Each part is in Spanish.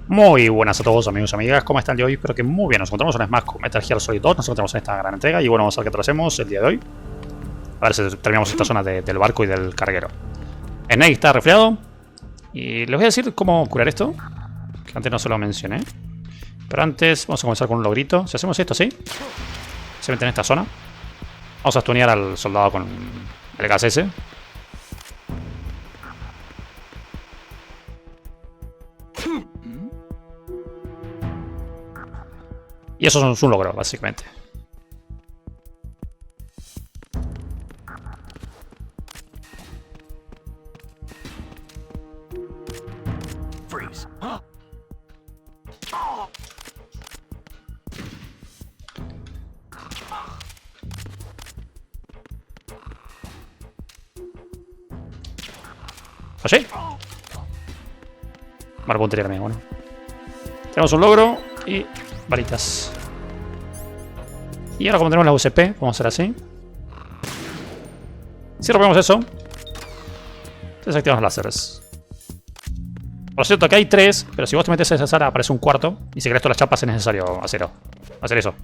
Muy buenas a todos amigos y amigas, ¿cómo están el día de hoy? Espero que muy bien, nos encontramos una vez más con Metal Gear Solid 2, nos encontramos en esta gran entrega y bueno, vamos a ver qué tracemos el día de hoy. A ver si terminamos esta zona del barco y del carguero. Snake está resfriado y les voy a decir cómo curar esto, que antes no se lo mencioné. Pero antes vamos a comenzar con un logrito. Si hacemos esto así, se mete en esta zona. Vamos a stunear al soldado con el gas ese. Y eso es un logro, básicamente. Freeze. ¿Así? Vale, puntería también, bueno. Tenemos un logro y varitas. Y ahora como tenemos la USP, vamos a hacer así. Si rompemos eso, desactivamos los láseres. Por cierto, acá hay 3, pero si vos te metes a esa sala aparece un cuarto. Y si querés todas las chapas es necesario hacer eso.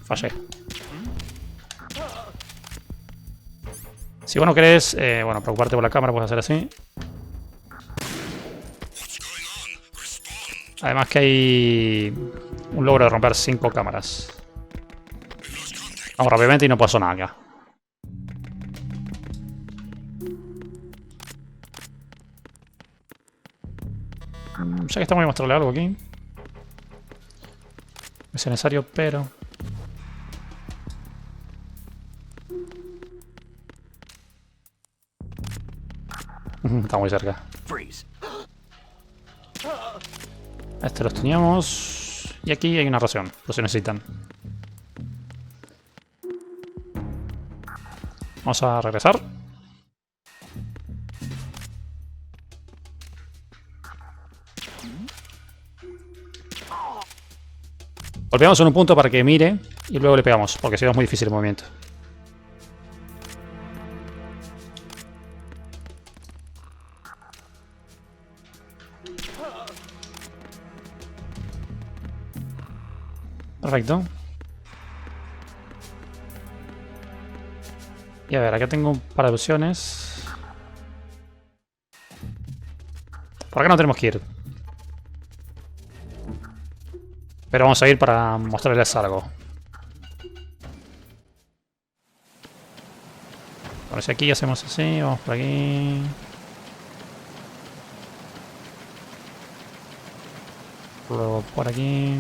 Fallé. Si vos no querés, bueno, preocuparte por la cámara, puedes hacer así. Además que hay un logro de romper 5 cámaras. Vamos rápidamente y no pasó nada acá. Ya que estamos, voy a mostrarle algo aquí. Es necesario, pero... Está muy cerca. Freeze. Este los teníamos. Y aquí hay una ración, los se necesitan. Vamos a regresar. Golpeamos en un punto para que mire y luego le pegamos, porque si no es muy difícil el movimiento. Perfecto. Y a ver, acá tengo un par de opciones. Por acá no tenemos que ir. Pero vamos a ir para mostrarles algo. Bueno, si aquí hacemos así, vamos por aquí. Luego por aquí.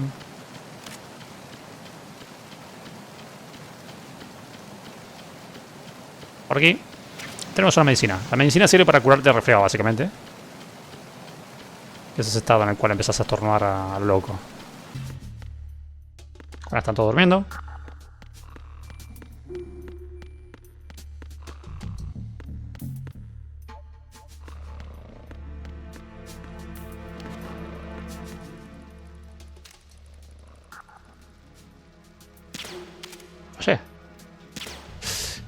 Por aquí tenemos una medicina. La medicina sirve para curarte de resfriado, básicamente. Ese es ese estado en el cual empezás a estornudar a lo loco. Ahora están todos durmiendo. Oye.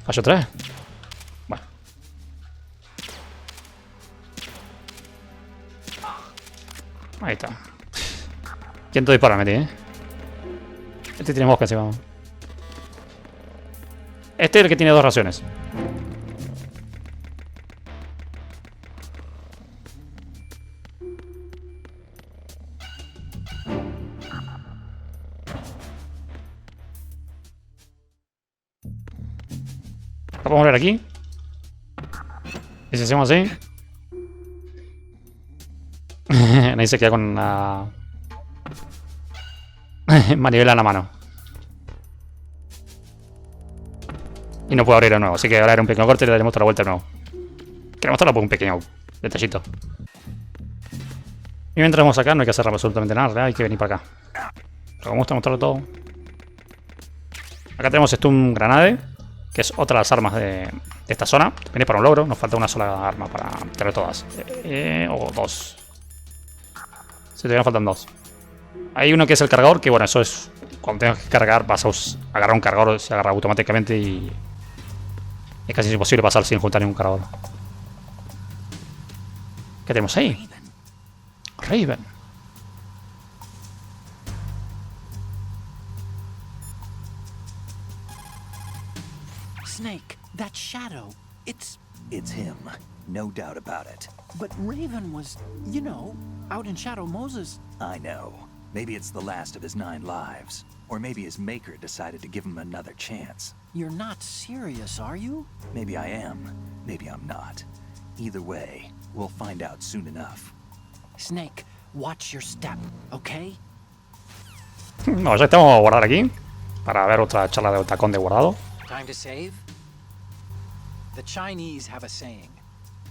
Fallo otra vez. Bueno. Ahí está. ¿Quién te dispara, Meti, Este tiene mosca encima. Este es el que tiene 2 raciones. Vamos a ver aquí. Y si hacemos así. Nadie se queda con una manivela en la mano. Y no puedo abrir de nuevo, así que ahora era un pequeño corte y le daremos otra vuelta de nuevo. Queremos mostrarlo por un pequeño detallito. Y mientras vamos acá no hay que hacer absolutamente nada, ¿verdad? Hay que venir para acá. Pero me gusta mostrarlo todo. Acá tenemos Stun Granade, que es otra de las armas de esta zona. Venís para un logro, nos falta una sola arma para tener todas. O 2. Sí, todavía nos faltan 2. Hay uno que es el cargador, que bueno, eso es... Cuando tengas que cargar vas a agarrar un cargador, se agarra automáticamente y Es casi imposible pasar sin juntar ningún cargador. ¿Qué tenemos ahí? Raven. Snake, that shadow, it's him. No doubt about it. But Raven was, you know, out in Shadow Moses. I know. Maybe it's the last of his 9 lives. Or maybe his maker decided to give him another chance. You're not serious, are you? Maybe I am. Maybe I'm not. Either way, we'll find out soon enough. Snake, watch your step, okay? No, ya estamos a guardar aquí. Para ver otra charla de tacón de guardado. Time to save? The Chinese have a saying.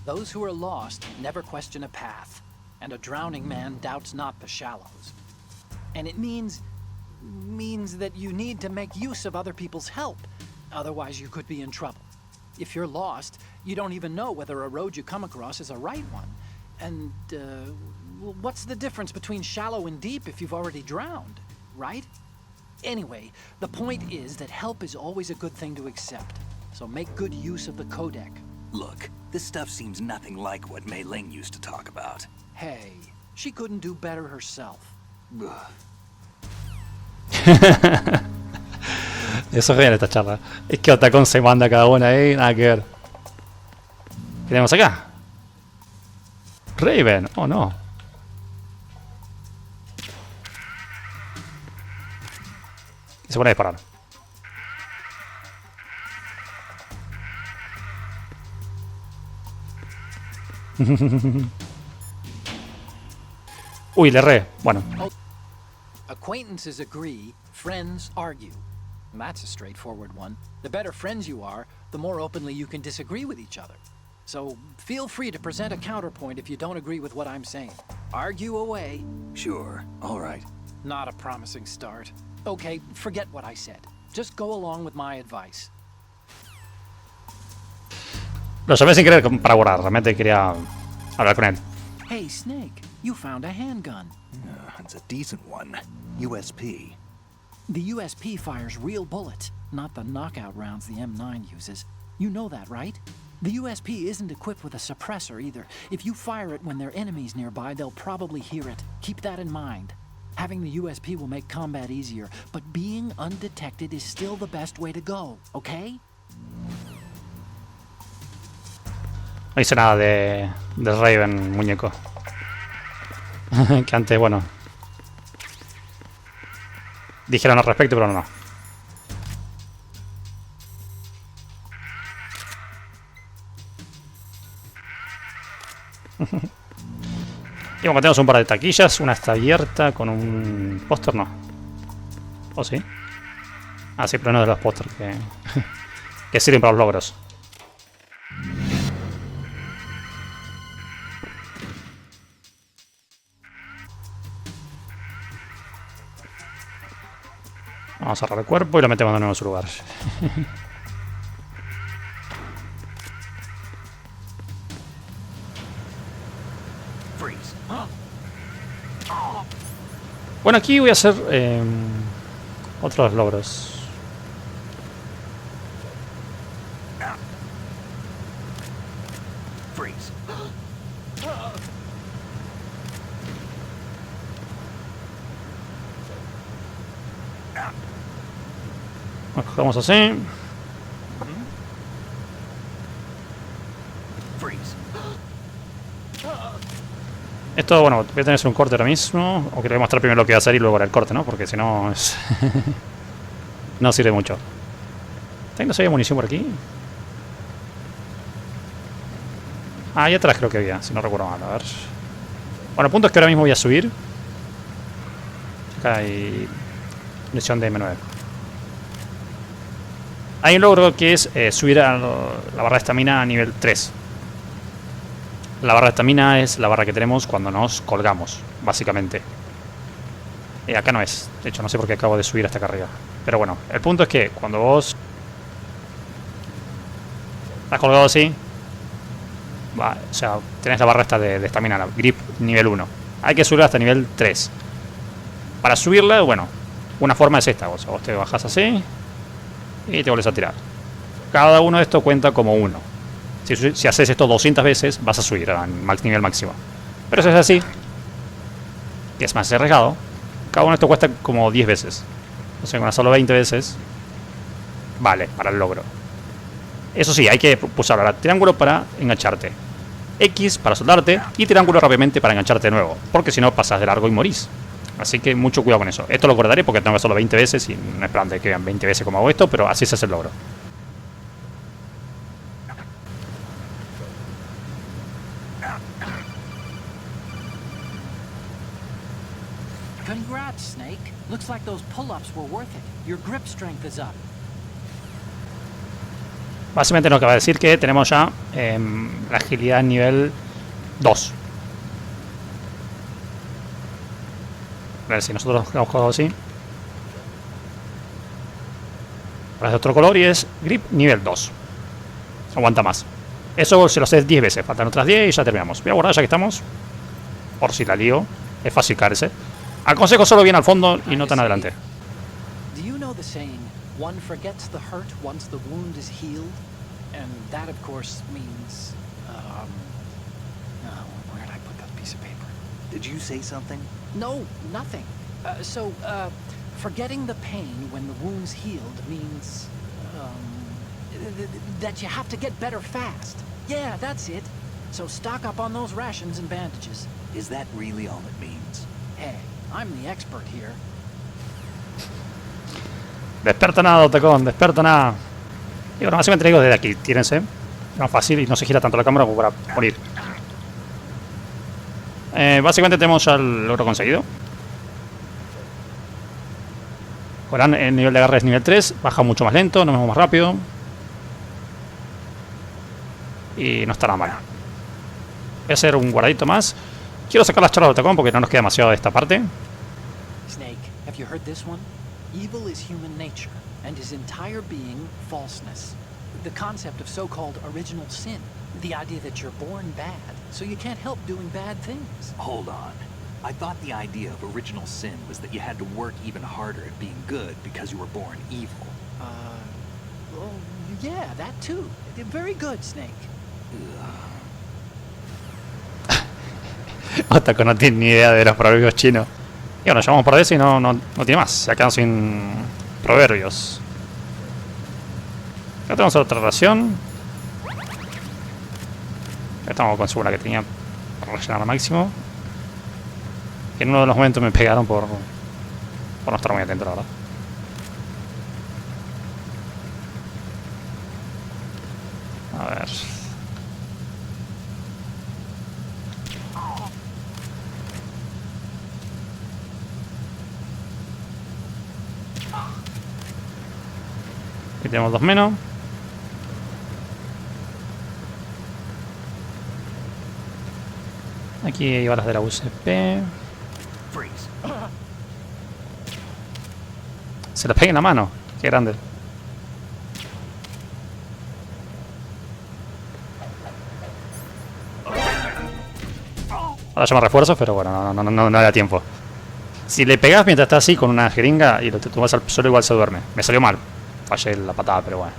Those who are lost never question a path, and a drowning man doubts not the shallows. And it means that you need to make use of other people's help, otherwise you could be in trouble. If you're lost, you don't even know whether a road you come across is a right one. And, what's the difference between shallow and deep if you've already drowned, right? Anyway, the point is that help is always a good thing to accept, so make good use of the codec. Look, this stuff seems nothing like what Mei Ling used to talk about. Hey, she couldn't do better herself. Eso es bien esta charla. Es que Otacón se manda cada una ahí, nada que ver. ¿Qué tenemos acá? Raven, oh no. Y se pone a disparar. Uy, le erré. Bueno. Acquaintances agree, friends argue. That's a straightforward one. The better friends you are, the more openly you can disagree with each other. So feel free to present a counterpoint if you don't agree with what I'm saying. Argue away. Sure, all right. Not a promising start. Okay, forget what I said. Just go along with my advice. Lo llamé sin querer para borrar. Realmente quería hablar con él. Hey, Snake, you found a handgun. It's a decent one. USP. The USP fires real bullets, not the knockout rounds the M9 uses. You know that, right? The USP isn't equipped with a suppressor either. If you fire it when there are enemies nearby, they'll probably hear it. Keep that in mind. Having the USP will make combat easier, but being undetected is still the best way to go, okay? No hice nada de Raven, muñeco. Que antes, bueno, dijeron al respecto, pero no. Y como tenemos un par de taquillas, una está abierta con un póster, no. ¿O sí? Ah, sí, pero no de los pósters que sirven para los logros. Vamos a cerrar el cuerpo y lo metemos de nuevo en su lugar. Bueno, aquí voy a hacer otros logros. Freeze. Nos cogemos así. Freeze. Esto, bueno, voy a tener que hacer un corte ahora mismo. O quería mostrar primero lo que voy a hacer y luego el corte, ¿no? Porque si no es... no sirve mucho. ¿También no había munición por aquí? Ah, ahí atrás creo que había, si no recuerdo mal. A ver. Bueno, el punto es que ahora mismo voy a subir. Acá hay munición de M9. Hay un logro que es subir a la barra de estamina a nivel 3. La barra de estamina es la barra que tenemos cuando nos colgamos, básicamente. Acá no es. De hecho, no sé por qué acabo de subir hasta acá arriba. Pero bueno, el punto es que cuando vos estás colgado así, o sea, tenés la barra esta de estamina, la grip nivel 1. Hay que subirla hasta nivel 3. Para subirla, bueno, una forma es esta. Vos te bajás así y te volvés a tirar. cada uno de estos cuenta como uno. Si haces esto 200 veces, vas a subir al nivel máximo. Pero si es así, que es más arriesgado, cada uno de estos cuesta como 10 veces. O sea, con solo 20 veces, vale, para el logro. Eso sí, hay que pulsar ahora triángulo para engancharte, X para soldarte y triángulo rápidamente para engancharte de nuevo, porque si no pasas de largo y morís. Así que mucho cuidado con eso. Esto lo guardaré porque tengo que hacerlo 20 veces y no es plan de que vean 20 veces como hago esto, pero así se hace el logro. Congrats, Snake. Looks like those pull-ups were worth it. Your grip strength is up. Básicamente nos acaba de decir que tenemos ya la agilidad nivel 2. A ver si nosotros hemos jugado así. Ahora es de otro color y es grip nivel 2. Aguanta más. Eso se lo haces 10 veces. Faltan otras 10 y ya terminamos. Voy a guardar ya que estamos. Por si la lío. Es fácil caerse. Aconsejo solo bien al fondo y no tan adelante. Do you know the saying, one forgets the hurt once the wound is healed? And that, of course, means, oh, where did I put that piece of paper? Did you say something? No, nothing. Forgetting the pain when the wound's healed means, that you have to get better fast. Yeah, that's it. So stock up on those rations and bandages. Is that really all it means? Hey, I'm the expert here. Desperta nada, Otacón, desperta nada. Y bueno, básicamente digo desde aquí, tírense. Es más fácil y no se gira tanto la cámara como para morir. Básicamente tenemos ya el logro conseguido. Verán, el nivel de agarre es nivel 3, baja mucho más lento, nos vemos más rápido. Y no estará mal. Voy a hacer un guardadito más. Quiero sacar las charlas de Otacón porque no nos queda demasiado de esta parte. Snake, have you heard this one? Evil is human nature, and his entire being falseness. The concept of so-called original sin. The idea that you're born bad, so you can't help doing bad things. Hold on. I thought the idea of original sin was that you had to work even harder at being good because you were born evil. Well, yeah, that too. Very good, Snake. Otacón no tiene ni idea de los proverbios chinos. Y bueno, llamamos por eso y no tiene más. Se ha quedado sin proverbios. Acá tenemos otra ración. Estamos con segura que tenía para rellenar al máximo. En uno de los momentos me pegaron por no estar muy atento, la verdad. A ver. Aquí tenemos 2 menos. Aquí hay balas de la UCP. Freeze. Se las pega en la mano. Qué grande. Ahora llama refuerzos, pero bueno, no da tiempo. Si le pegas mientras está así con una jeringa y lo te tumbas al suelo, igual se duerme. Me salió mal. Fallé la patada, pero bueno.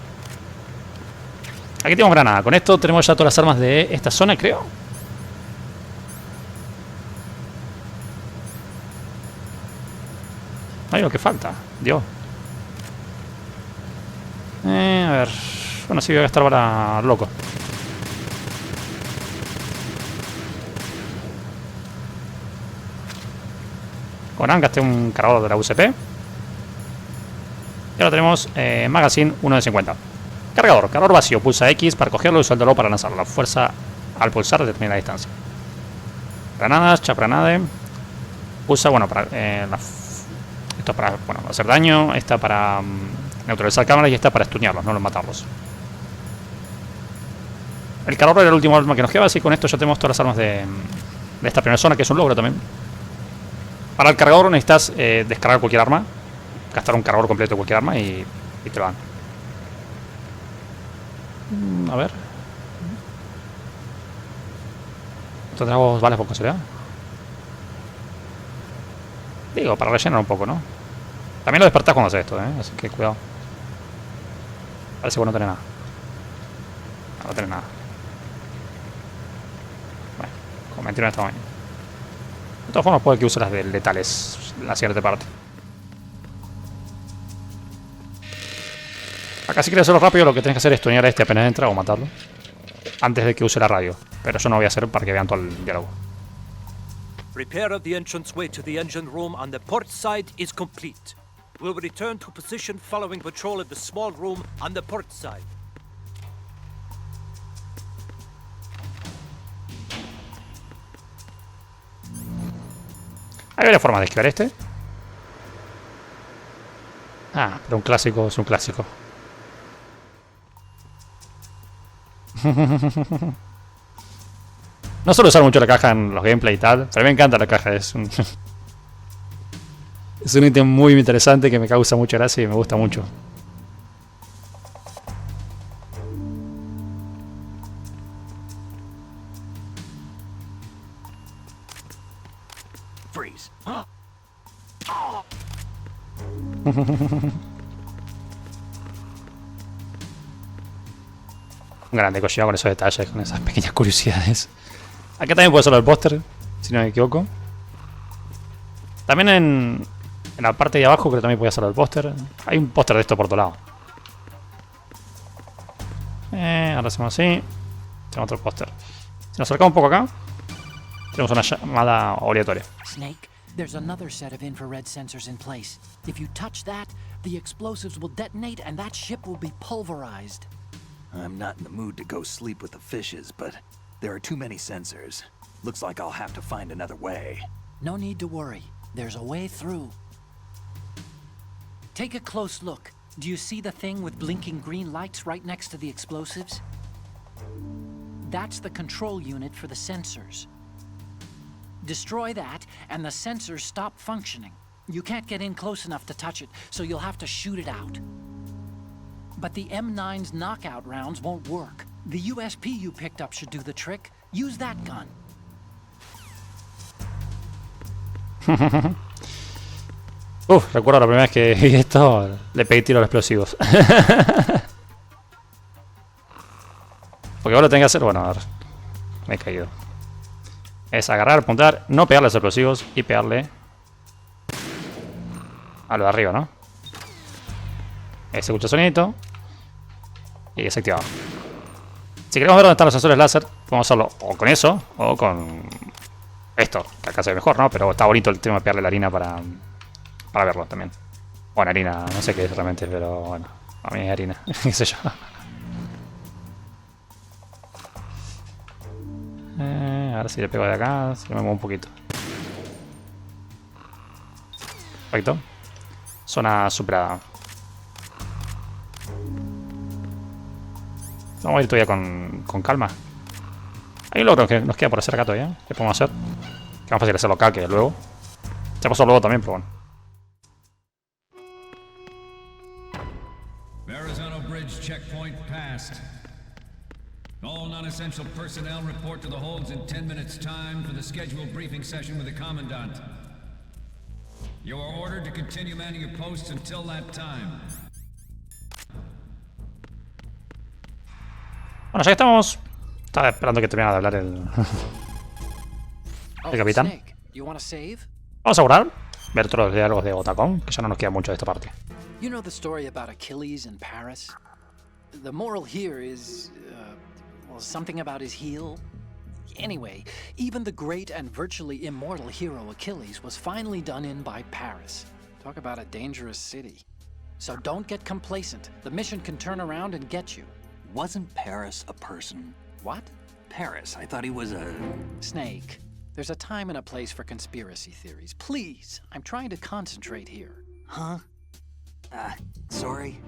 Aquí tenemos granada. Con esto tenemos ya todas las armas de esta zona, creo. Ay, lo que falta. Dios. A ver. Bueno, sí voy a gastar para loco. Con An gasté un cargador de la UCP. Y ahora tenemos magazine 1 de 50. Cargador vacío. Pulsa X para cogerlo y suéltalo para lanzarlo. La fuerza al pulsar determina la distancia. Granadas, chapranade. Pulsa, bueno, para esto para hacer daño. Esta para neutralizar cámaras y esta para estunearlos, no los matarlos. El cargador era el último arma que nos queda, así que con esto ya tenemos todas las armas de esta primera zona, que es un logro también. Para el cargador necesitas descargar cualquier arma, gastar un cargador completo de cualquier arma y te lo dan. A ver. ¿Esto tenemos balas por casualidad? Digo, para rellenar un poco, ¿no? También lo despertás cuando haces esto, así que cuidado. Parece que no tiene nada. No tiene nada. Bueno, con 21 estamos bien. De todas formas puede que use las de letales en la siguiente parte. Acá si quieres hacerlo rápido lo que tienes que hacer es tunear a este apenas entra o matarlo. Antes de que use la radio. Pero eso no lo voy a hacer para que vean todo el diálogo. Repair of the entranceway to the engine room on the port side is complete. We'll return to position following patrol of the small room on the port side. Hay varias formas de esquivar este. Ah, pero un clásico es un clásico. No suelo usar mucho la caja en los gameplay y tal, pero me encanta la caja. Es un es un ítem muy interesante que me causa mucha gracia y me gusta mucho. Freeze. Un grande Kojima con esos detalles, con esas pequeñas curiosidades. Acá también puede ser el póster, si no me equivoco. También en la parte de abajo creo que también puede ser el póster. Hay un póster de esto por todo lado. Ahora hacemos así. Tenemos otro póster. Si nos acercamos un poco acá, tenemos una llamada obligatoria. Snake, there's another set of infrared sensors in place. If you touch that, the explosives will detonate and that ship will be pulverized. I'm not in the mood to go sleep with the fishes, but there are too many sensors. Looks like I'll have to find another way. No need to worry. There's a way through. Take a close look. Do you see the thing with blinking green lights right next to the explosives? That's the control unit for the sensors. Destroy that, and the sensors stop functioning. You can't get in close enough to touch it, so you'll have to shoot it out. But the M9's knockout rounds won't work. The USP you picked up should do the trick. Use that gun. Recuerdo la primera vez que vi esto, le pegué tiro a los explosivos. Porque ahora lo tengo que hacer, bueno, a ver, me he caído. Es agarrar, apuntar, no pegarle a los explosivos y pegarle a lo de arriba, ¿no? Se escucha el sonidito y desactivado. Si queremos ver dónde están los sensores láser, podemos hacerlo o con eso o con esto, que acá se ve mejor, ¿no? Pero está bonito el tema de pegarle la harina para verlo también. Bueno, harina, no sé qué es realmente, pero bueno, a mí es harina, qué sé yo. Ahora sí le pego de acá, si me muevo un poquito. Perfecto. Zona superada. Vamos a ir todavía con calma. Hay un logro que nos queda por hacer acá todavía. ¿Qué podemos hacer? Que más fácil hacerlo acá que luego. Se pasó luego también, pero bueno. Verrazano Bridge checkpoint passed. All non-essential personnel report to the holds in 10 minutes' time for the scheduled briefing session with the Commandant. You are ordered to continue manning your posts until that time. Bueno, ya que estamos... Estaba esperando que terminara de hablar el capitán. Snake, you want to save? Vamos a asegurar ver todos los diálogos de Otacon, que ya no nos queda mucho de esta parte. You know the story about Achilles in Paris? The moral here is, well, something about his heel. Anyway, even the great and virtually immortal hero Achilles was finally done in by Paris. Talk about a dangerous city. So don't get complacent. The mission can turn around and get you. Wasn't Paris a person? What? Paris, I thought he was a... Snake, there's a time and a place for conspiracy theories. Please, I'm trying to concentrate here. Huh? Sorry?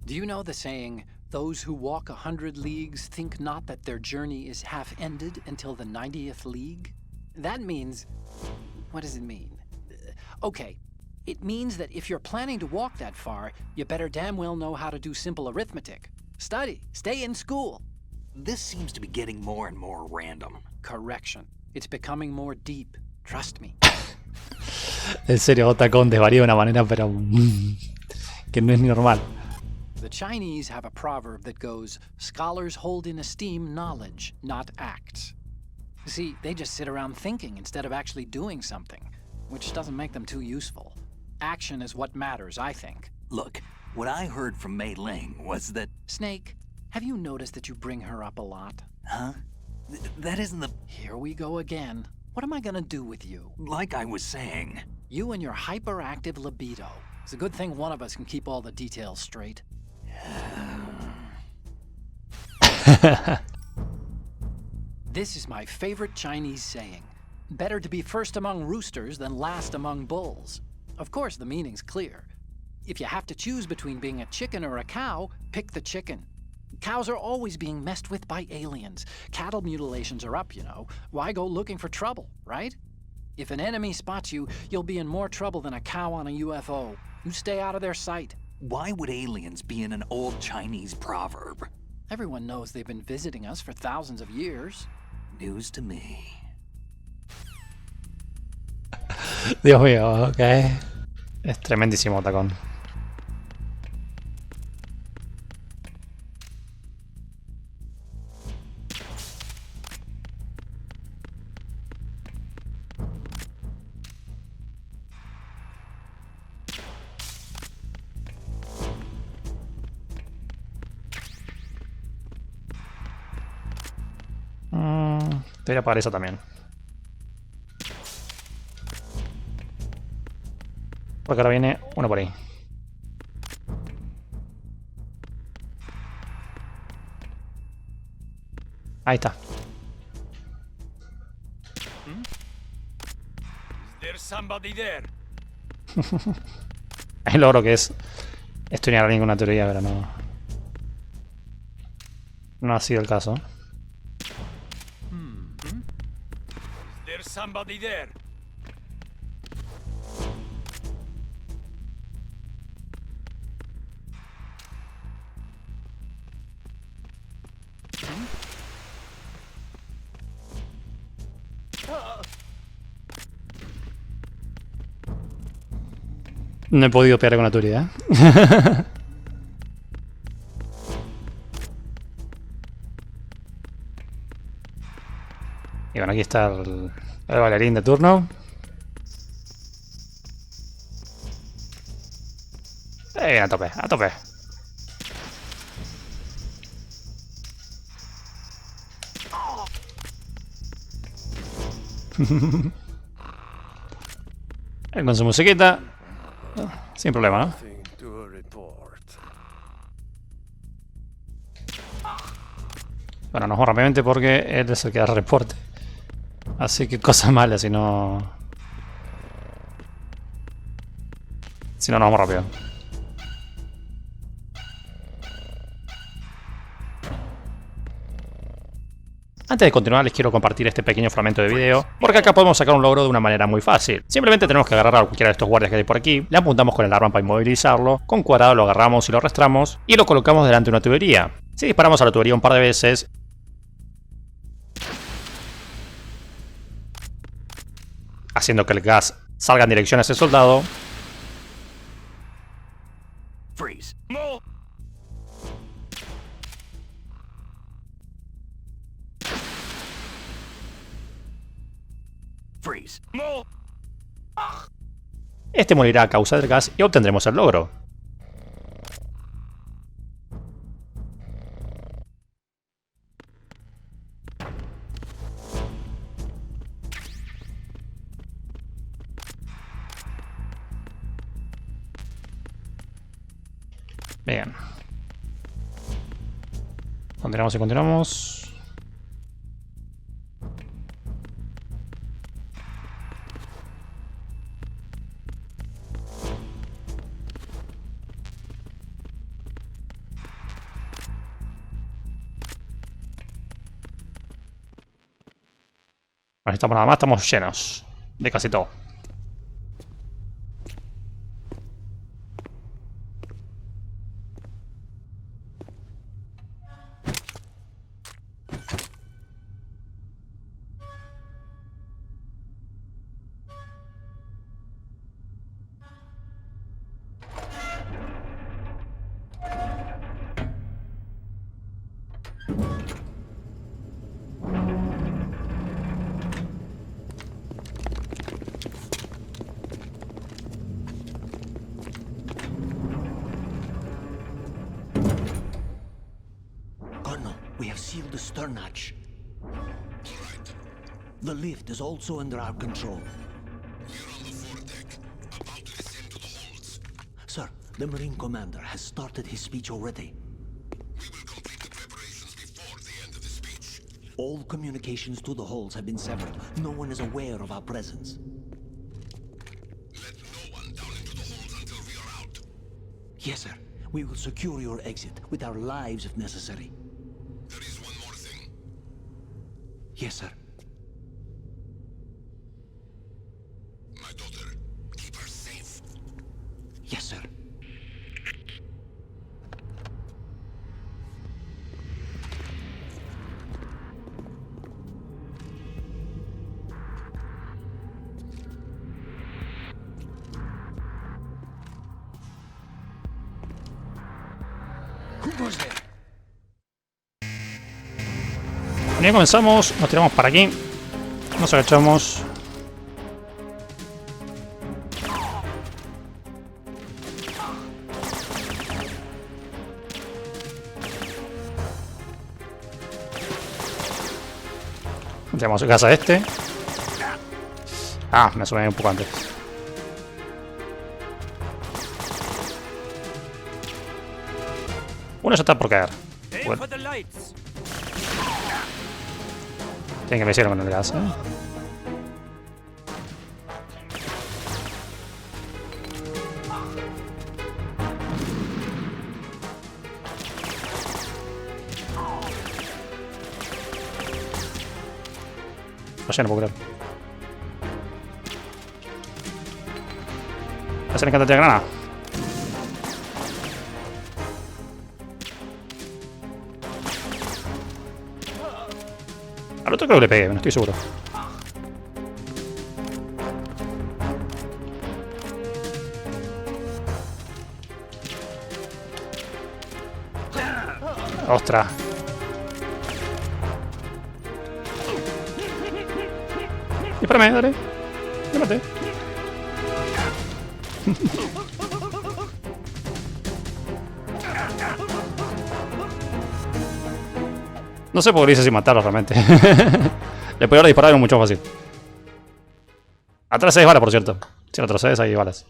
Do you know the saying, those who walk 100 leagues think not that their journey is half ended until the 90th league? That means... What does it mean? Okay, it means that if you're planning to walk that far, you better damn well know how to do simple arithmetic. Study, stay in school. This seems to be getting more and more random. Correction. It's becoming more deep. Trust me. En serio, Otacon desvaría de una manera, pero... que no es ni normal. The Chinese have a proverb that goes, "Scholars hold in esteem knowledge, not acts." See, they just sit around thinking instead of actually doing something, which doesn't make them too useful. Action is what matters, I think. Look, what I heard from Mei Ling was that... Snake, have you noticed that you bring her up a lot? Huh? That isn't the... Here we go again. What am I gonna do with you? Like I was saying. You and your hyperactive libido. It's a good thing one of us can keep all the details straight. This is my favorite Chinese saying. Better to be first among roosters than last among bulls. Of course, the meaning's clear. If you have to choose between being a chicken or a cow, pick the chicken. Cows are always being messed with by aliens. Cattle mutilations are up, you know. Why go looking for trouble, right? If an enemy spots you, you'll be in more trouble than a cow on a UFO. You stay out of their sight. Why would aliens be in an old Chinese proverb? Everyone knows they've been visiting us for thousands of years. News to me. Dios mío, ok. Es tremendísimo tacón. Debería apagar eso también. Porque ahora viene uno por ahí. Ahí está. There's somebody there. El logro que es estudiar ninguna teoría, pero no. No ha sido el caso. There's somebody there. No he podido pegar con la teoría, ¿eh? Y bueno, aquí está el bailarín de turno. A tope, a tope. Él con su musiquita. Sin problema, ¿no? Bueno, nos vamos rápidamente porque él es el que da el reporte. Así que cosa mala si no... Si no, nos vamos rápido. Antes de continuar les quiero compartir este pequeño fragmento de video, porque acá podemos sacar un logro de una manera muy fácil. Simplemente tenemos que agarrar a cualquiera de estos guardias que hay por aquí, le apuntamos con el arma para inmovilizarlo, con cuadrado lo agarramos y lo arrastramos, y lo colocamos delante de una tubería. Si disparamos a la tubería un par de veces, haciendo que el gas salga en dirección a ese soldado, Freeze. No. Freeze. No. este morirá a causa del gas y obtendremos el logro. Bien. Continuamos y continuamos. No necesitamos nada más, estamos llenos de casi todo. Colonel, we have sealed the stern hatch. The lift is also under our control. Sir, the Marine Commander has started his speech already. All communications to the holds have been severed. No one is aware of our presence. Let no one down into the holds until we are out. Yes, sir. We will secure your exit with our lives if necessary. There is one more thing. Yes, sir. My daughter, keep her safe. Yes, sir. Who goes there? Ya comenzamos, nos tiramos para aquí, nos agachamos. Tenemos casa a este. Ah, me asomé un poco antes. Uno ya está por caer. Aim Bueno, for the lights. tienen que me hicieron con el gas, No sé, no puedo creer. ¿Vas a encanta de granada? Al otro creo que le pegué, no estoy seguro. ¡Ostras! Dispárame, dale. Me maté. No sé por qué hice sin matarlo realmente. Le podría disparar mucho más fácil. Atrás hay balas, por cierto. Si no atrás hay balas.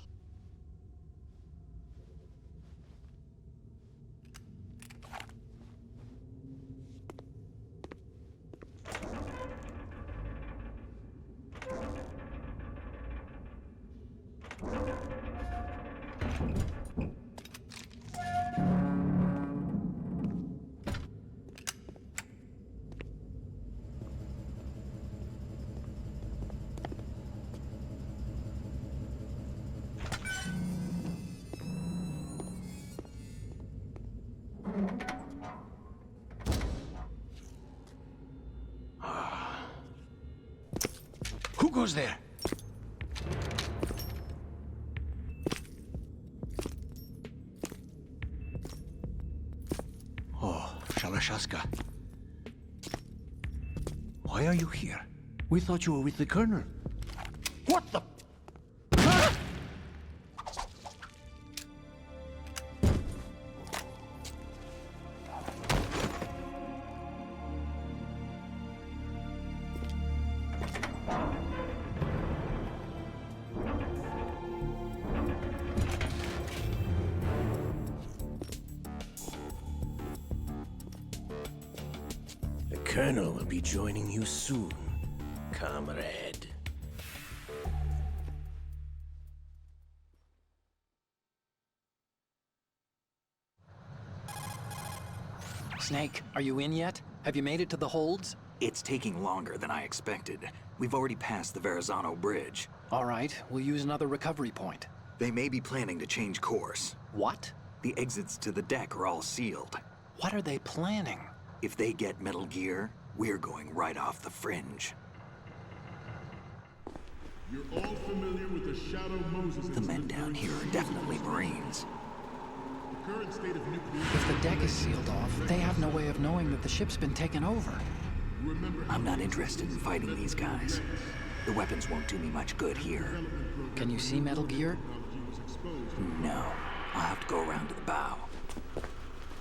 Who goes there? Oh, Shalashaska. Why are you here? We thought you were with the Colonel. What the? The Colonel will be joining you soon, comrade. Snake, are you in yet? Have you made it to the holds? It's taking longer than I expected. We've already passed the Verrazano Bridge. All right, we'll use another recovery point. They may be planning to change course. What? The exits to the deck are all sealed. What are they planning? If they get Metal Gear, we're going right off the fringe. You're all familiar with the Shadow Moses. The men down here are definitely Marines. If the deck is sealed off, they have no way of knowing that the ship's been taken over. I'm not interested in fighting these guys. The weapons won't do me much good here. Can you see Metal Gear? No, I'll have to go around to the bow.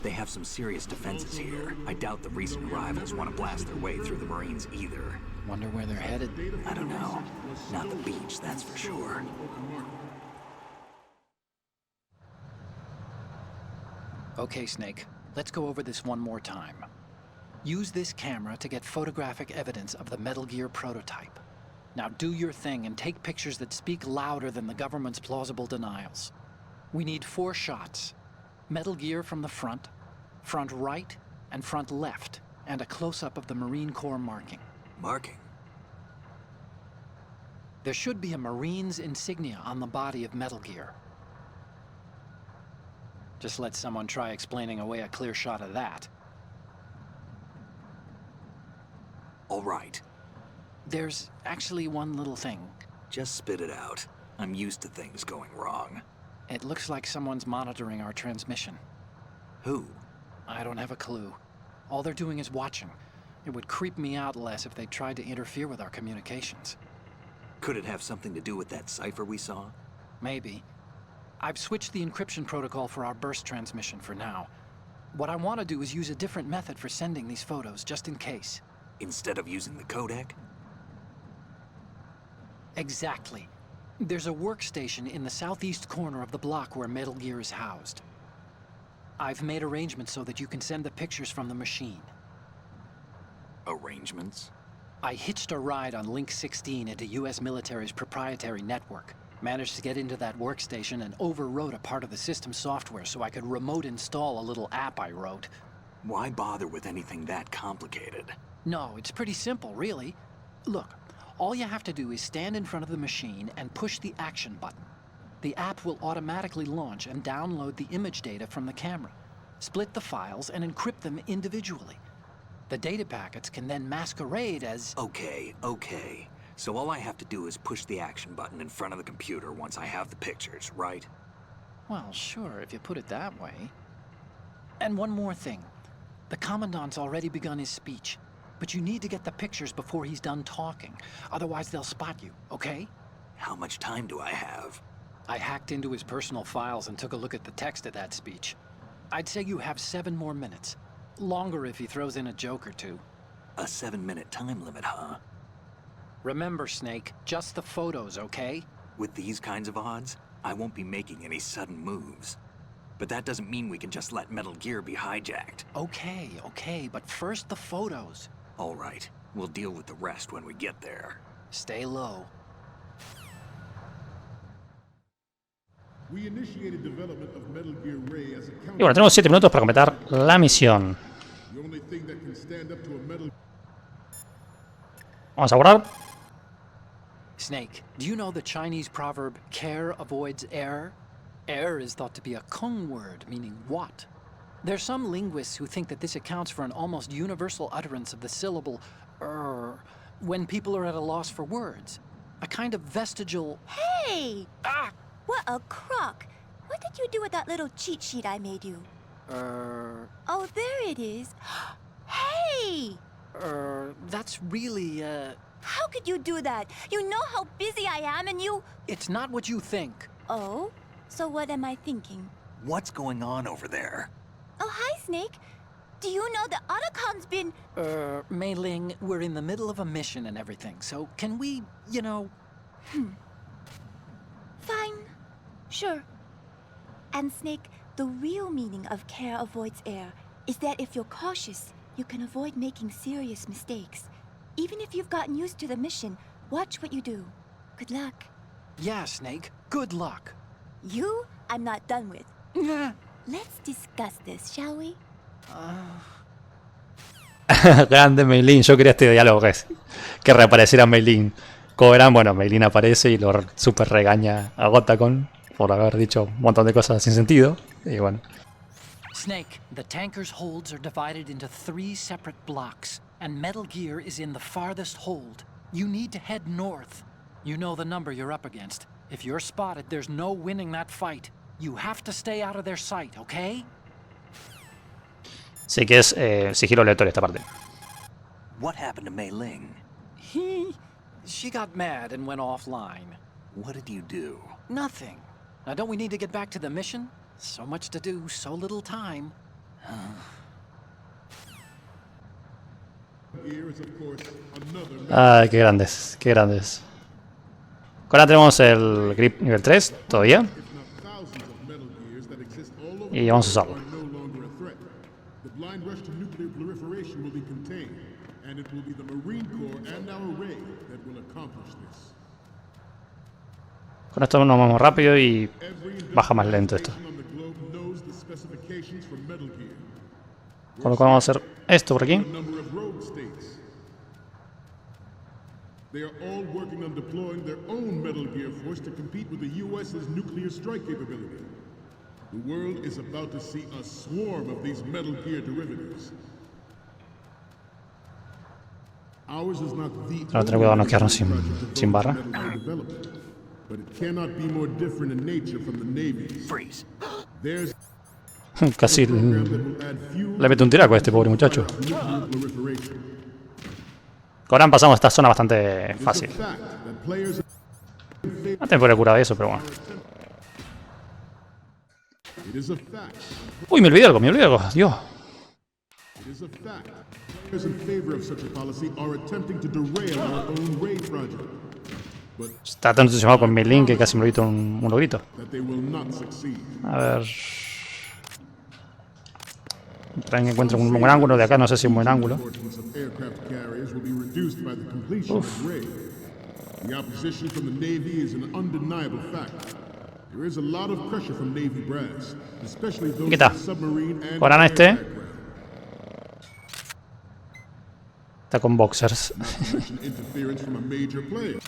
They have some serious defenses here. I doubt the recent arrivals want to blast their way through the Marines either. Wonder where they're headed. I don't know. Not the beach, that's for sure. Okay, Snake. Let's go over this one more time. Use this camera to get photographic evidence of the Metal Gear prototype. Now do your thing and take pictures that speak louder than the government's plausible denials. We need 4 shots. Metal Gear from the front right, and front left, and a close-up of the Marine Corps marking. Marking? There should be a Marine's insignia on the body of Metal Gear. Just let someone try explaining away a clear shot of that. All right. There's actually one little thing. Just spit it out. I'm used to things going wrong. It looks like someone's monitoring our transmission. Who? I don't have a clue. All they're doing is watching. It would creep me out less if they tried to interfere with our communications. Could it have something to do with that cipher we saw? Maybe. I've switched the encryption protocol for our burst transmission for now. What I want to do is use a different method for sending these photos, just in case. Instead of using the codec? Exactly. There's a workstation in the southeast corner of the block where Metal Gear is housed. I've made arrangements so that you can send the pictures from the machine. Arrangements? I hitched a ride on Link 16 into US military's proprietary network. Managed to get into that workstation and overwrote a part of the system software so I could remote install a little app I wrote. Why bother with anything that complicated? No, it's pretty simple, really. Look, all you have to do is stand in front of the machine and push the action button. The app will automatically launch and download the image data from the camera, split the files, and encrypt them individually. The data packets can then masquerade as... Okay. So all I have to do is push the action button in front of the computer once I have the pictures, right? Well, sure, if you put it that way. And one more thing. The Commandant's already begun his speech, but you need to get the pictures before he's done talking. Otherwise, they'll spot you, okay? How much time do I have? I hacked into his personal files and took a look at the text of that speech. I'd say you have 7 more minutes. Longer if he throws in a joke or two. A 7-minute time limit, huh? Remember, Snake, just the photos, okay? With these kinds of odds, I won't be making any sudden moves. But that doesn't mean we can just let Metal Gear be hijacked. Okay, but first the photos. All right, we'll deal with the rest when we get there. Stay low. We initiated development of Metal Gear Ray as a Y bueno, tenemos 7 minutos para completar la misión. The only thing that can stand up to a metal Vamos a guardar. Snake, do you know the Chinese proverb, care avoids error? Error is thought to be a Kung word, meaning what? There's some linguists who think that this accounts for an almost universal utterance of the syllable when people are at a loss for words. A kind of vestigial... Hey! Ah! What a crock! What did you do with that little cheat sheet I made you? Oh, there it is. Hey! That's really, How could you do that? You know how busy I am and you... It's not what you think. Oh? So what am I thinking? What's going on over there? Oh, hi, Snake. Do you know the Otacom's been... Mei Ling, we're in the middle of a mission and everything, so can we, Fine. Sure. And Snake, the real meaning of care avoids error is that if you're cautious, you can avoid making serious mistakes. Even if you've gotten used to the mission, watch what you do. Good luck. Yeah, Snake. Good luck. You, I'm not done with. Let's discuss this, shall we? Grande Mei Ling. Yo quería este diálogo que reapareciera Mei Ling. Como verán, bueno, Mei Ling aparece y lo super regaña a Gotacon por haber dicho un montón de cosas sin sentido. Y bueno. Snake, the tanker's holds are divided into 3 separate blocks, and Metal Gear is in the farthest hold. You need to head north. You know the number you're up against. If you're spotted, there's no winning that fight. You have to stay out of their sight, okay? Sí que es sigilo aleatorio esta parte. What happened to Mei Ling? She got mad and went offline. What did you do? Nothing. Now, don't we need to get back to the mission? So much to do, so little time. Ay, qué grandes, qué grandes. Ahora tenemos el grip nivel 3 todavía. Y vamos a usarlo. The blind rush to nuclear proliferation will be contained, and it will be the Marine Corps and our Ray that will accomplish this. Con esto nos vamos rápido y baja más lento esto. On the globe knows the specifications for Metal Gear. Con lo cual vamos a hacer esto por aquí. Number of rogue states. They are all working on deploying their own Metal Gear force to compete with the US's nuclear strike capability. The world is about to see a swarm of these Metal Gear derivatives. Ours is not the Ahora tener cuidado no quedarnos sin barra. development, but it cannot be more different in nature from the Navy's. Freeze. There's Casi that will add fuel le mete un tiraco a este pobre muchacho. to nuclear proliferation. Ahora pasamos esta zona bastante fácil. Fact that players No te podría curar de eso, pero bueno. it is a fact. Uy, me olvidé algo, Dios. It is a fact. Players in favor of such a policy are attempting to derail our own Ray project, Está tan entusiasmado con mi link que casi me olvidó un logrito. that they will not succeed. A ver. Esperen que encuentre un buen ángulo de acá, no sé si es un buen ángulo. Importance of aircraft carriers will be reduced by the completion of Ray. The opposition from the Navy is an undeniable fact. There is a lot of pressure from Navy brass, especially those Aquí está. with submarine and Ahora air este. background. Está con boxers. Mention interference from a major player.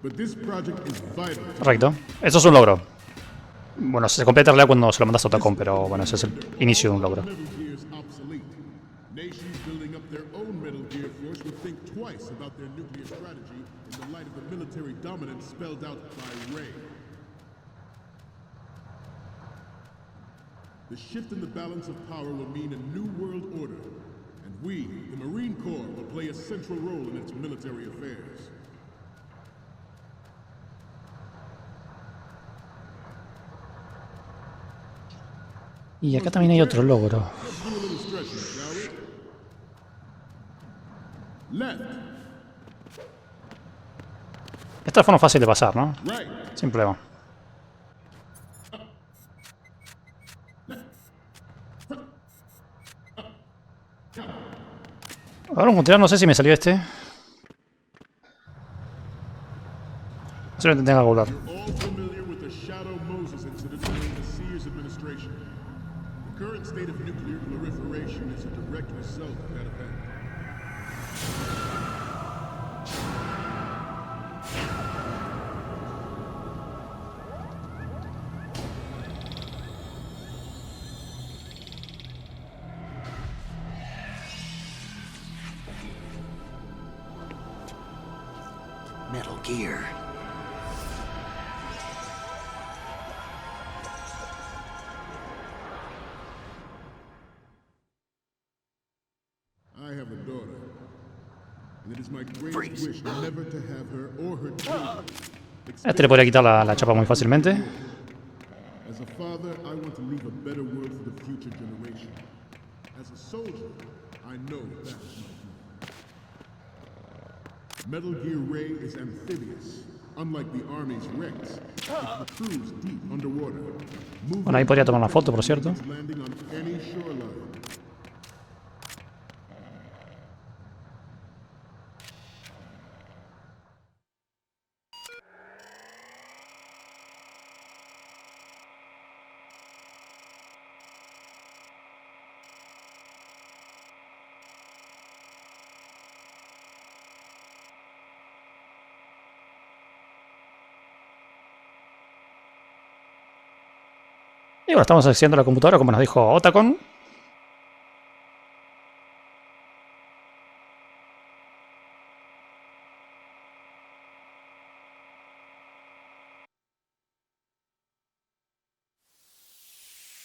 But this project is vital. Correcto. Eso es un logro. Bueno, se completa en realidad cuando se lo mandas a Otacon, pero bueno, ese es el inicio de un logro. Metal Gear is obsolete. Nations building up their own Metal Gear force would think twice about their nuclear strategy in the light of the military dominance spelled out by Ray. The shift in the balance of power will mean a new world order, and we, the Marine Corps, will play a central role in its military affairs. Y acá también hay otro logro. Let's do a little stretching, shall we? Left, Esta forma fácil de pasar, ¿no? right, Sin problema. Ahora un continuar, no sé si me salió este. Simplemente tengo que volar. all familiar with the Shadow Moses incident during the Sears administration. The current state of nuclear proliferation is a direct result of that event. Metal Gear. I have a daughter, and it is my greatest Freeze. wish never to have her or her children. Este le podría quitar la chapa muy fácilmente. As a father, I want to leave a better world for the future generation. As a soldier, I know that is my duty. Metal Gear Ray is amphibious. Unlike the Army's Rex, it patrols deep underwater. Bueno, ahí podría tomar una foto, por cierto. Landing on any shoreline. Y bueno, estamos accediendo a la computadora como nos dijo Otacon.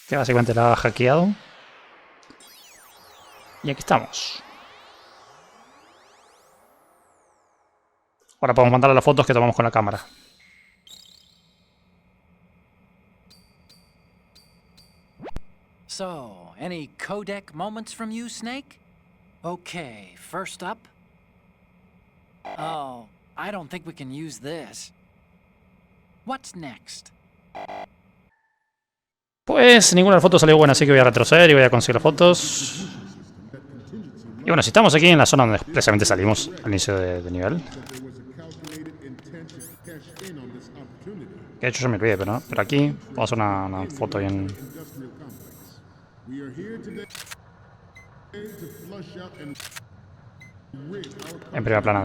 Que básicamente la ha hackeado. Y aquí estamos. Ahora podemos mandarle las fotos que tomamos con la cámara. So, any codec moments from you, Snake? Okay, first up. Oh, I don't think we can use this. What's next? Pues ninguna de las fotos salió buena, así que voy a retroceder y voy a conseguir las fotos. Y bueno, si estamos aquí en la zona donde precisamente salimos al inicio de nivel. Que de hecho yo me olvidé, pero aquí vamos a hacer una foto bien. En primera plana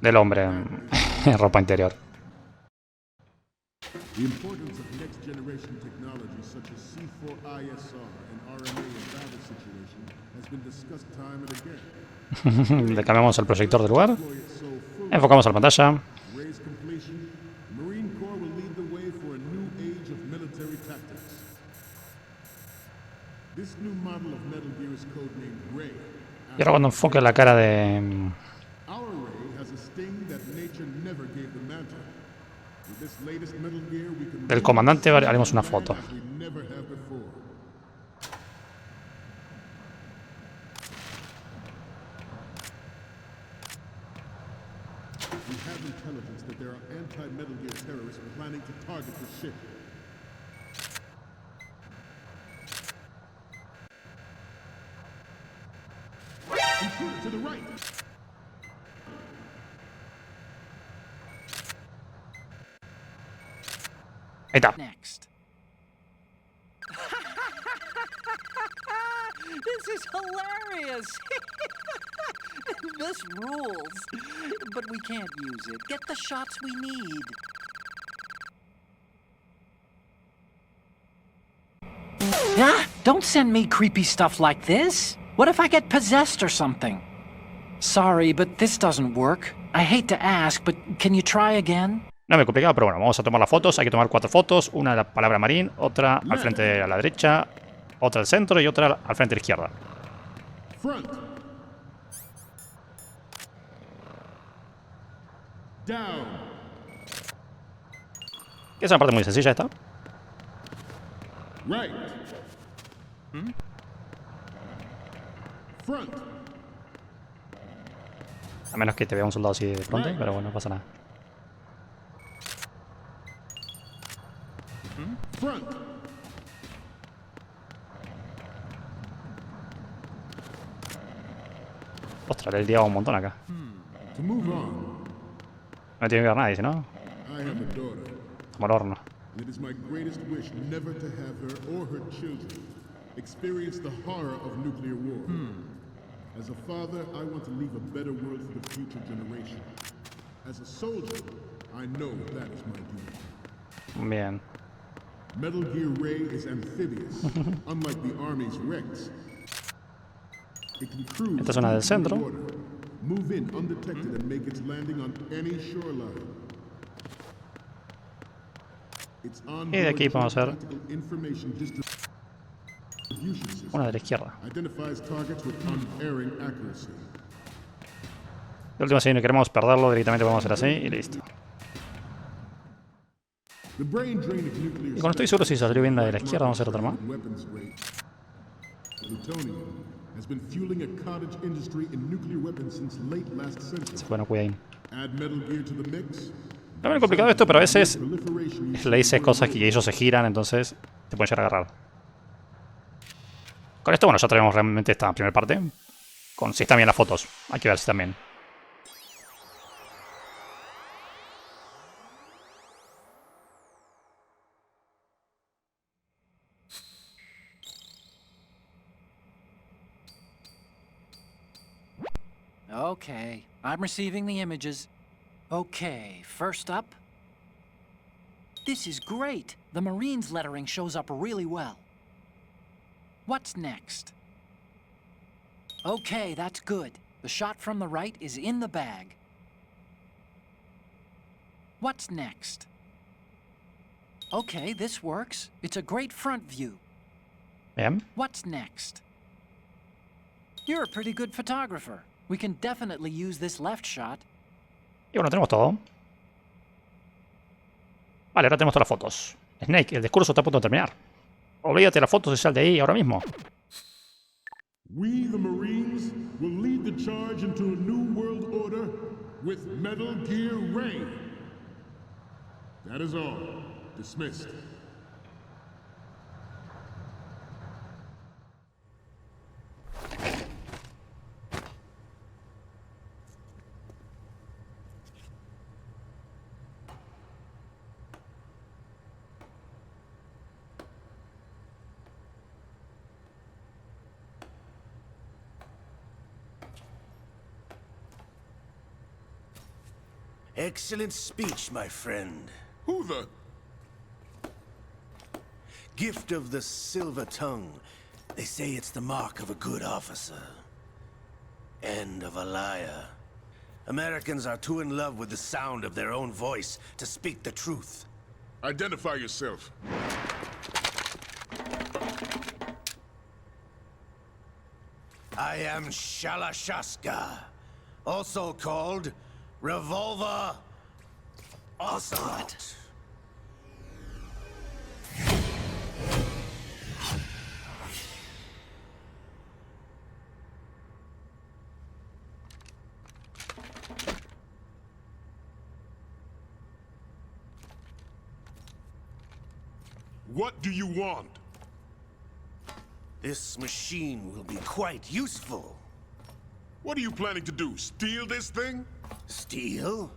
del hombre en ropa interior. The importance of next generation technology such as C4ISR and RNA in battle situation has been discussed time and again. Le cambiamos el proyector de lugar. Enfocamos a la pantalla. Ray's completion, Marine Corps will lead the way for a new age of military tactics. This new model of Metal Gear is codenamed Ray. Y ahora cuando enfoque la cara de Our Ray has a sting that nature never gave the mantle. With this latest Metal Gear, we can del comandante haremos una foto. as we never have before. We have intelligence that there are anti-Metal Gear terrorists planning to target the ship. Intruder to the right! Ahí está. Next. This is hilarious! This rules. But we can't use it. Get the shots we need. Ah! Don't send me creepy stuff like this. What if I get possessed or something? Sorry, but this doesn't work. I hate to ask, but can you try again? No me complicado, pero bueno, vamos a tomar las fotos. Hay que tomar 4 fotos. Una de la palabra Marine, otra al frente a la derecha, otra al centro y otra al frente a la izquierda. Front! Down! Es una parte muy sencilla esta. Right! Front! A menos que te vea un soldado así de pronto, pero bueno, no pasa nada. Front! Ostras, le he liado un montón acá. To move on, No tiene que ver nadie, si no, I have a daughter, como al horno. and it is my greatest wish never to have her or her children experience the horror of nuclear war. As a father, I want to leave a better world for the future generation. As a soldier, I know that is my duty. Bien. Metal Gear Ray is amphibious, unlike the Army's Rex. It can cruise Esta zona del centro. water, move in undetected and make its landing on any shoreline. Its Y de aquí podemos ver tactical information distribution system una de la izquierda. identifies targets with unerring accuracy. De última, si no queremos perderlo, directamente podemos hacer así y listo. The brain drain of nuclear Y cuando estoy seguro si salió bien la de la izquierda, vamos a hacer otra más. weapons grade. Plutonium has been fueling a cottage industry in nuclear weapons since late last century. Bueno, cuidadín. Add Metal Gear to the mix. No es complicado esto, pero a veces Proliferation le dices cosas que ellos se giran, entonces te pueden llegar a agarrar. Con esto, bueno, ya tenemos realmente esta primera parte. Con si están bien las fotos. Hay que ver si están bien. Okay, I'm receiving the images. Okay, first up. This is great. The Marines lettering shows up really well. What's next? Okay, that's good. The shot from the right is in the bag. What's next? Okay, this works. It's a great front view. Bien. What's next? You're a pretty good photographer. We can definitely use this left shot. Y bueno, tenemos todo. Vale, ahora tenemos todas las fotos. Snake, el discurso está a punto de terminar. Olvídate de las fotos y sal de ahí ahora mismo. We, the Marines, will lead the charge into a new world order with Metal Gear Ray. That is all. Dismissed. Excellent speech, my friend. Who the? Gift of the silver tongue. They say it's the mark of a good officer. And of a liar. Americans are too in love with the sound of their own voice to speak the truth. Identify yourself. I am Shalashaska, also called Revolver Ocelot. What do you want? This machine will be quite useful. What are you planning to do? Steal this thing? Steal?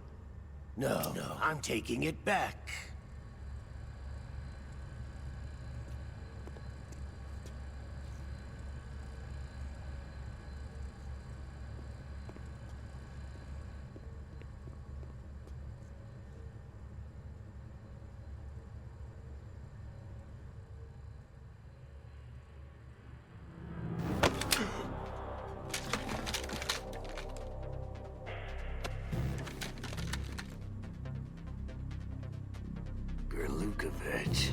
No, I'm taking it back. Gerlukovich.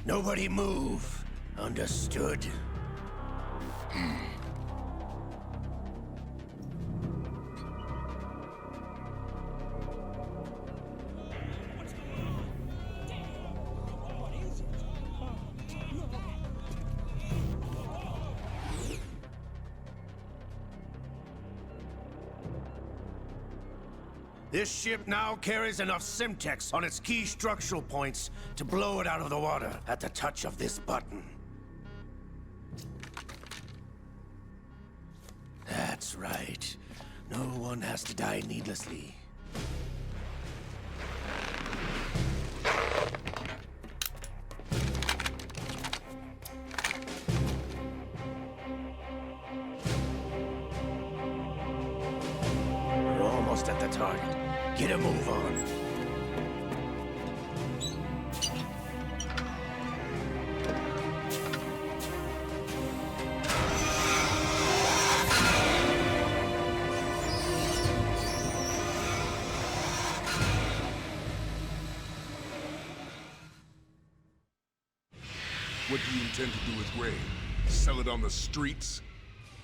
Nobody move. Understood? This ship now carries enough Simtex on its key structural points to blow it out of the water at the touch of this button. That's right. No one has to die needlessly. We're almost at the target. Get a move on. What do you intend to do with Ray? Sell it on the streets?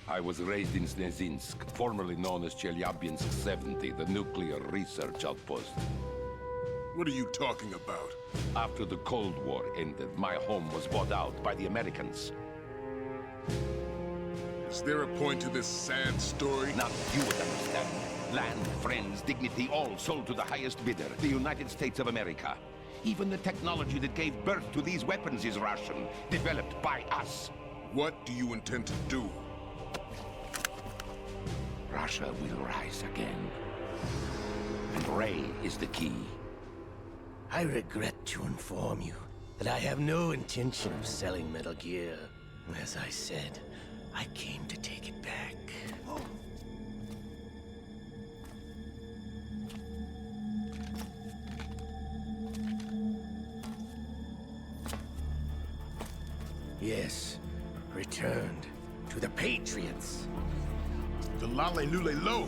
I was raised in Snezinsk, formerly known as Chelyabinsk 70, the nuclear research outpost. What are you talking about? After the Cold War ended, my home was bought out by the Americans. Is there a point to this sad story? Now you would understand. Land, friends, dignity, all sold to the highest bidder, the United States of America. Even the technology that gave birth to these weapons is Russian, developed by us. What do you intend to do? Russia will rise again. And Ray is the key. I regret to inform you that I have no intention of selling Metal Gear. As I said, I came to take it back. Yes, returned to the Patriots. The Lale Lule Lo?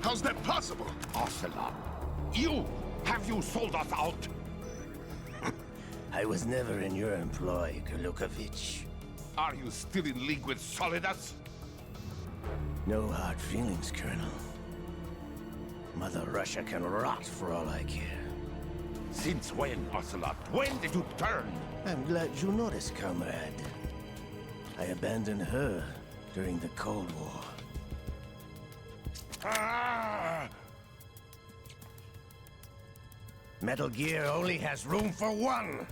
How's that possible? Ocelot, you Have you sold us out? I was never in your employ, Gurlukovich. Are you still in league with Solidus? No hard feelings, Colonel. Mother Russia can rot for all I care. Since when, Ocelot? When did you turn? I'm glad you noticed, comrade. I abandoned her during the Cold War. Ah! Metal Gear only has room for one!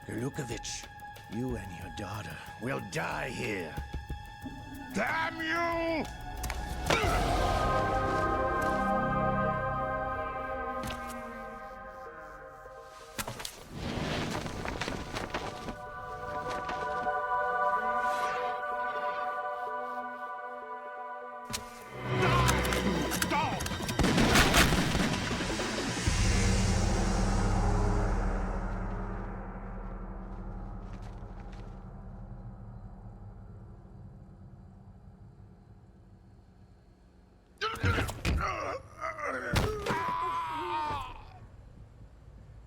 Gurlukovich, you and your daughter will die here. Damn you!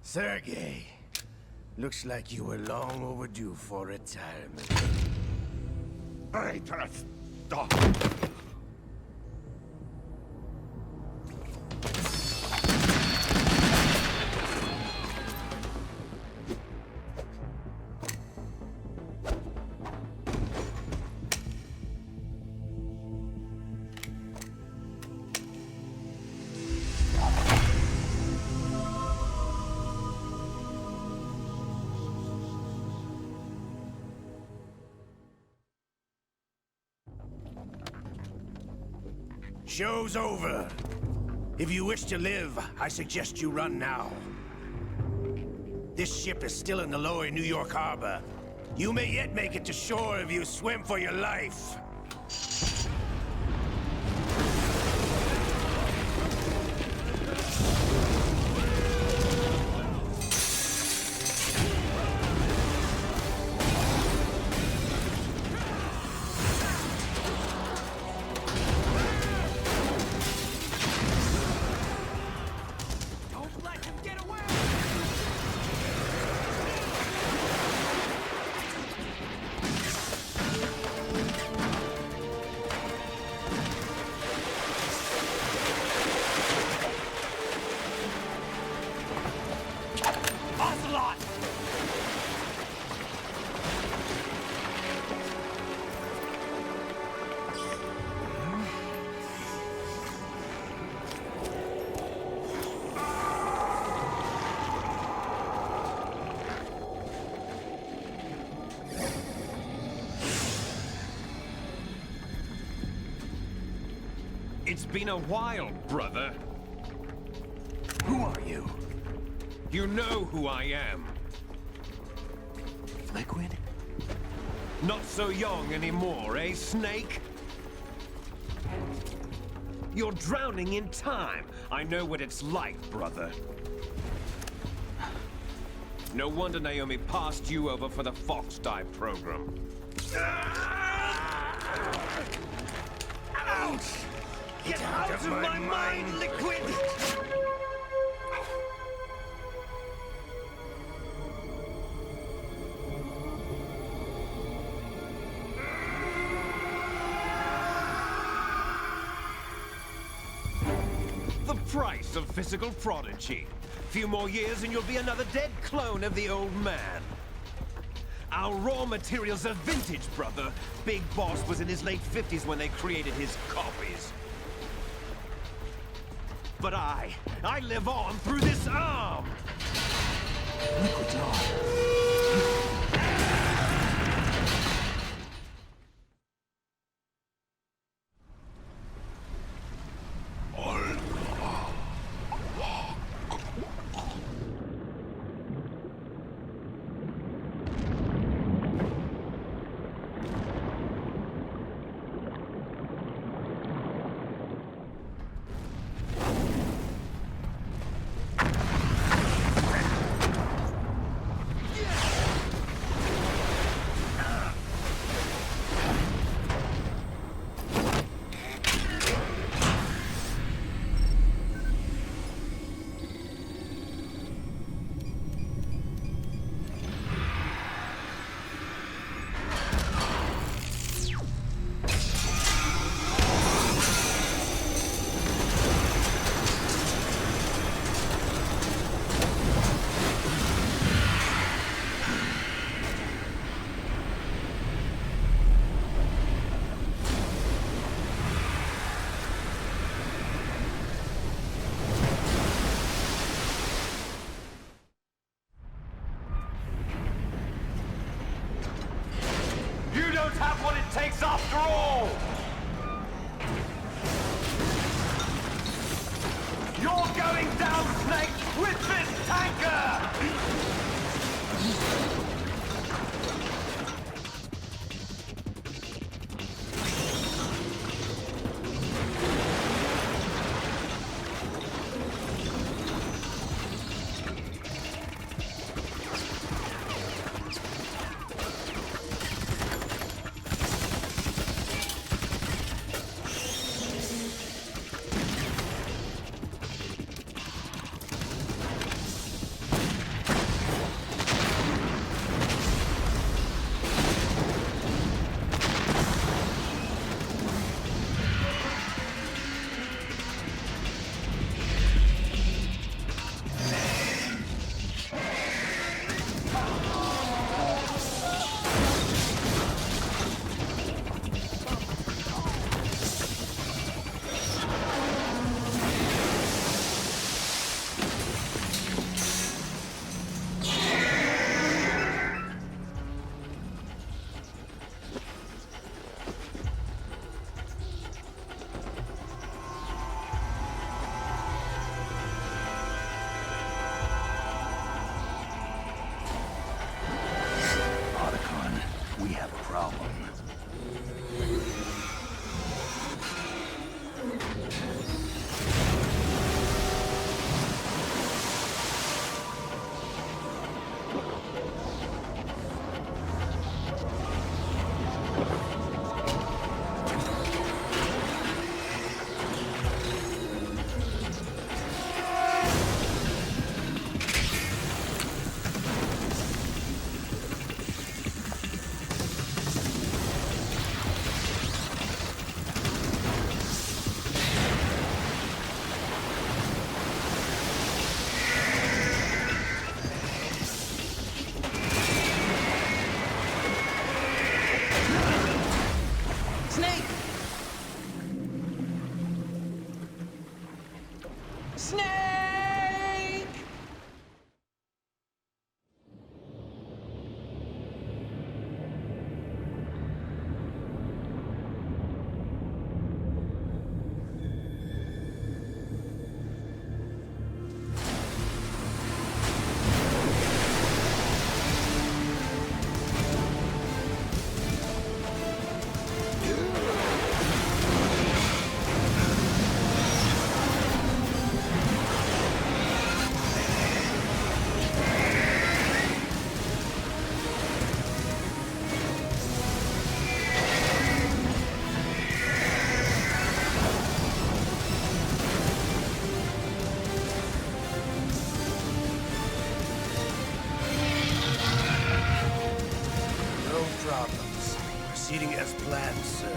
Sergei, looks like you were long overdue for retirement. Traitorous dog! Show's over. If you wish to live, I suggest you run now. This ship is still in the lower New York harbor. You may yet make it to shore if you swim for your life. It's been a while, brother. Who are you? You know who I am. Liquid? Not so young anymore, eh, Snake? You're drowning in time. I know what it's like, brother. No wonder Naomi passed you over for the Fox Die program. Ouch! Get out of my mind, Liquid! The price of physical prodigy. Few more years and you'll be another dead clone of the old man. Our raw materials are vintage, brother. Big Boss was in his late 50s when they created his copies. But I live on through this arm! Liquid's on. don't have what it takes after all! You're going down, Snake, with this tanker! Proceeding as planned, sir.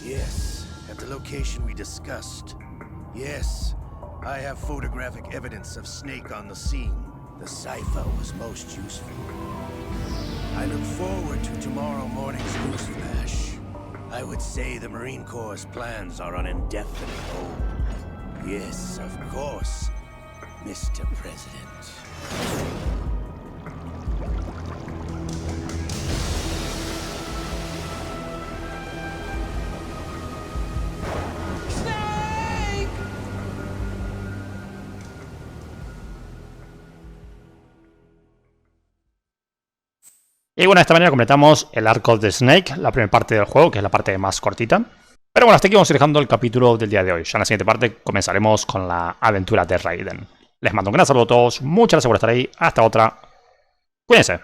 Yes, at the location we discussed. Yes, I have photographic evidence of Snake on the scene. The cipher was most useful. I look forward to tomorrow morning's newsflash. I would say the Marine Corps' plans are on indefinite hold. Yes, of course, Mr. President. Y bueno, de esta manera completamos el arco de Snake, la primera parte del juego, que es la parte más cortita. Pero bueno, hasta aquí vamos a ir dejando el capítulo del día de hoy. Ya en la siguiente parte comenzaremos con la aventura de Raiden. Les mando un gran saludo a todos, muchas gracias por estar ahí, hasta otra. Cuídense.